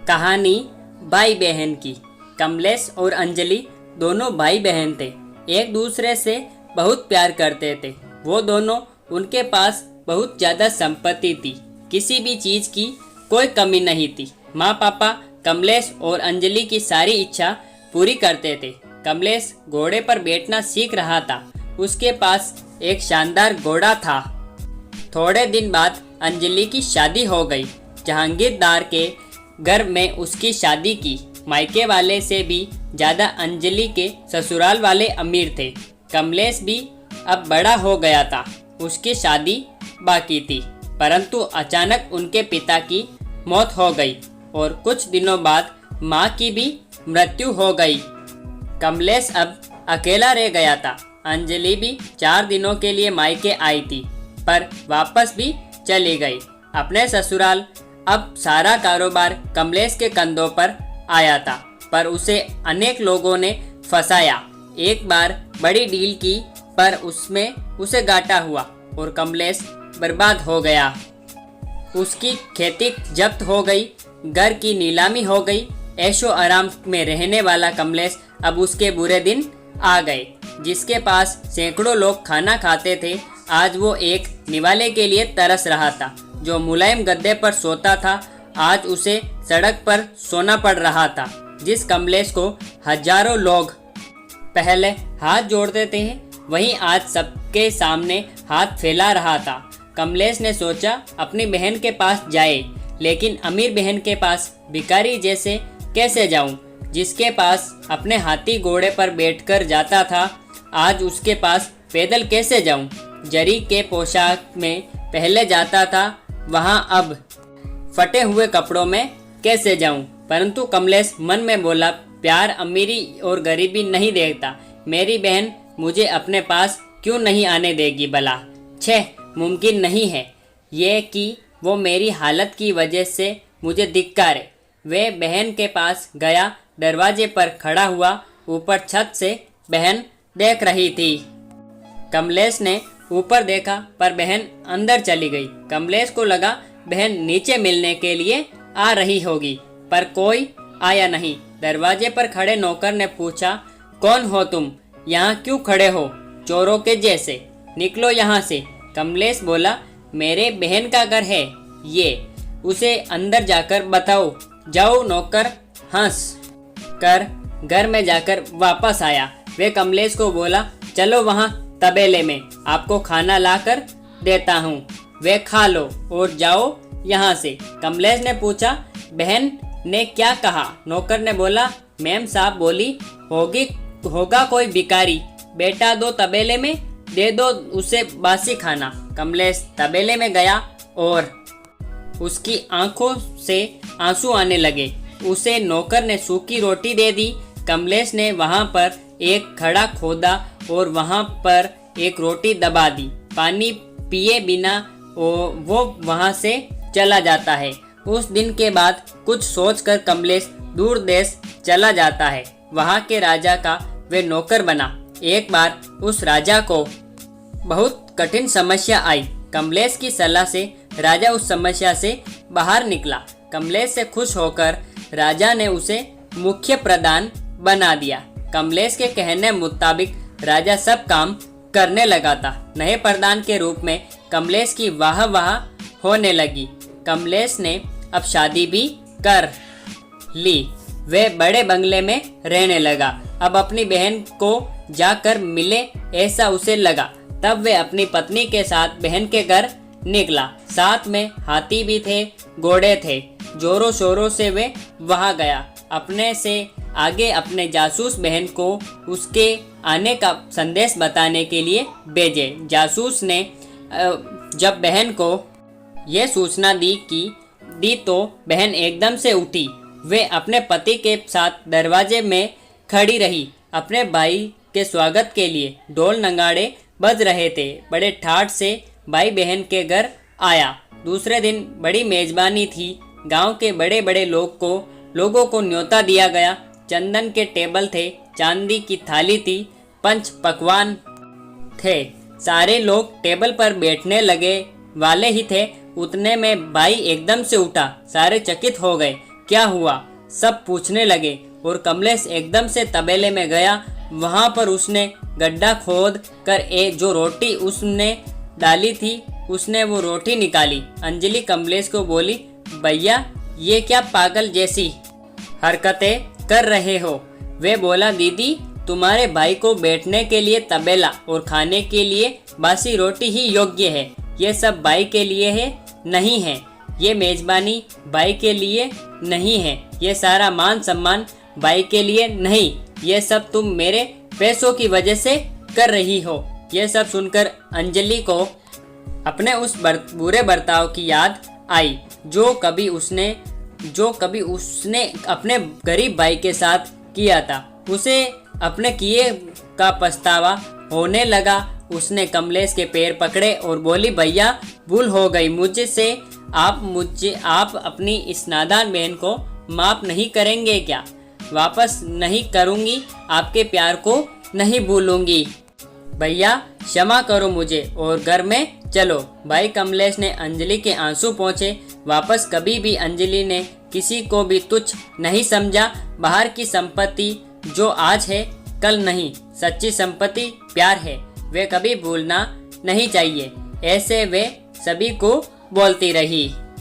कहानी भाई बहन की। कमलेश और अंजलि दोनों भाई बहन थे। एक दूसरे से बहुत प्यार करते थे। वो दोनों, उनके पास बहुत ज़्यादा संपत्ति थी। किसी भी चीज़ की कोई कमी नहीं थी। माँ पापा कमलेश और अंजलि की सारी इच्छा पूरी करते थे। कमलेश घोड़े पर बैठना सीख रहा था। उसके पास एक शानदार घोड़ा था। थोड़े दिन बाद अंजलि की शादी हो गई। जहांगीरदार के घर में उसकी शादी की। मायके वाले से भी ज़्यादा अंजलि के ससुराल वाले अमीर थे। कमलेश भी अब बड़ा हो गया था। उसकी शादी बाकी थी, परंतु अचानक उनके पिता की मौत हो गई और कुछ दिनों बाद माँ की भी मृत्यु हो गई। कमलेश अब अकेला रह गया था। अंजलि भी 4 दिनों के लिए मायके आई थी, पर वापस भी चली गई अपने ससुराल। अब सारा कारोबार कमलेश के कंधों पर आया था, पर उसे अनेक लोगों ने फंसाया। एक बार बड़ी डील की, पर उसमें उसे घाटा हुआ और कमलेश बर्बाद हो गया। उसकी खेती जब्त हो गई, घर की नीलामी हो गई। ऐशो आराम में रहने वाला कमलेश अब उसके बुरे दिन आ गए। जिसके पास सैकड़ों लोग खाना खाते थे, आज वो एक निवाले के लिए तरस रहा था। जो मुलायम गद्दे पर सोता था, आज उसे सड़क पर सोना पड़ रहा था। जिस कमलेश को हजारों लोग पहले हाथ जोड़ते थे, वहीं आज सबके सामने हाथ फैला रहा था। कमलेश ने सोचा अपनी बहन के पास जाए, लेकिन अमीर बहन के पास भिखारी जैसे कैसे जाऊं? जिसके पास अपने हाथी घोड़े पर बैठकर जाता था, आज उसके पास पैदल कैसे जाऊं? जरी के पोशाक में पहले जाता था, वहां अब फटे हुए कपड़ों में कैसे जाऊं? परंतु कमलेश मन में बोला, प्यार अमीरी और गरीबी नहीं देखता। मेरी बहन मुझे अपने पास क्यों नहीं आने देगी भला? छह, मुमकिन नहीं है ये कि वो मेरी हालत की वजह से मुझे धिक्कारे। वे बहन के पास गया, दरवाजे पर खड़ा हुआ। ऊपर छत से बहन देख रही थी। कमलेश ने ऊपर देखा, पर बहन अंदर चली गई। कमलेश को लगा बहन नीचे मिलने के लिए आ रही होगी, पर कोई आया नहीं। दरवाजे पर खड़े नौकर ने पूछा, कौन हो तुम? यहाँ क्यों खड़े हो चोरों के जैसे? निकलो यहाँ से। कमलेश बोला, मेरे बहन का घर है ये, उसे अंदर जाकर बताओ। जाओ। नौकर हंस कर घर में जाकर वापस आया। वे कमलेश को बोला, चलो वहाँ तबेले में आपको खाना लाकर देता हूँ, वे खा लो और जाओ यहाँ से। कमलेश ने पूछा, बहन ने क्या कहा? नौकर ने बोला, मैम साहब बोली होगा कोई भिखारी, बेटा दो तबेले में, दे दो उसे बासी खाना। कमलेश तबेले में गया और उसकी आंखों से आंसू आने लगे। उसे नौकर ने सूखी रोटी दे दी। कमलेश ने वहां पर एक खड़ा खोदा और वहां पर एक रोटी दबा दी। पानी पिए बिना वो वहां से चला जाता है। उस दिन के बाद कुछ सोचकर कमलेश दूर देश चला जाता है। वहां के राजा का वे नौकर बना। एक बार उस राजा को बहुत कठिन समस्या आई। कमलेश की सलाह से राजा उस समस्या से बाहर निकला। कमलेश से खुश होकर राजा ने उसे मुख्य प्रधान बना दिया। कमलेश के कहने मुताबिक राजा सब काम करने लगा था। नए प्रधान के रूप में कमलेश की वाह वाह होने लगी। कमलेश ने अब शादी भी कर ली। वे बड़े बंगले में रहने लगा। अब अपनी बहन को जाकर मिले ऐसा उसे लगा। तब वे अपनी पत्नी के साथ बहन के घर निकला। साथ में हाथी भी थे, घोड़े थे। जोरों शोरों से वे वहां गया। अपने से आगे अपने जासूस बहन को उसके आने का संदेश बताने के लिए भेजे। जासूस ने जब बहन को यह सूचना दी तो बहन एकदम से उठी। वे अपने पति के साथ दरवाजे में खड़ी रही। अपने भाई के स्वागत के लिए ढोल नगाड़े बज रहे थे। बड़े ठाठ से भाई बहन के घर आया। दूसरे दिन बड़ी मेजबानी थी। गांव के बड़े बड़े लोगों को न्योता दिया गया। चंदन के टेबल थे, चांदी की थाली थी, पंच पकवान थे। सारे लोग टेबल पर बैठने लगे वाले ही थे। उतने में भाई एकदम से उठा। सारे चकित हो गए। क्या हुआ, सब पूछने लगे और कमलेश एकदम से तबेले में गया। वहाँ पर उसने गड्ढा खोद कर जो रोटी उसने डाली थी उसने वो रोटी निकाली। अंजलि कमलेश को बोली, भैया ये क्या पागल जैसी हरकतें कर रहे हो। वे बोला, दीदी तुम्हारे भाई को बैठने के लिए तबेला और खाने के लिए बासी रोटी ही योग्य है। ये सब भाई के लिए है नहीं है, ये मेजबानी भाई के लिए नहीं है, ये सारा मान सम्मान भाई के लिए नहीं, ये सब तुम मेरे पैसों की वजह से कर रही हो। ये सब सुनकर अंजलि को अपने उस बुरे बर्ताव की याद आई जो कभी उसने अपने गरीब भाई के साथ किया था। उसे अपने किए का पछतावा होने लगा। उसने कमलेश के पैर पकड़े और बोली, भैया भूल हो गई मुझसे, आप अपनी इस नादान बहन को माफ नहीं करेंगे क्या? वापस नहीं करूँगी, आपके प्यार को नहीं भूलूंगी। भैया क्षमा करो मुझे और घर में चलो। भाई कमलेश ने अंजलि के आंसू पोंछे। वापस कभी भी अंजलि ने किसी को भी तुच्छ नहीं समझा। बाहर की संपत्ति जो आज है कल नहीं, सच्ची संपत्ति प्यार है, वे कभी भूलना नहीं चाहिए। ऐसे वे सभी को बोलती रही।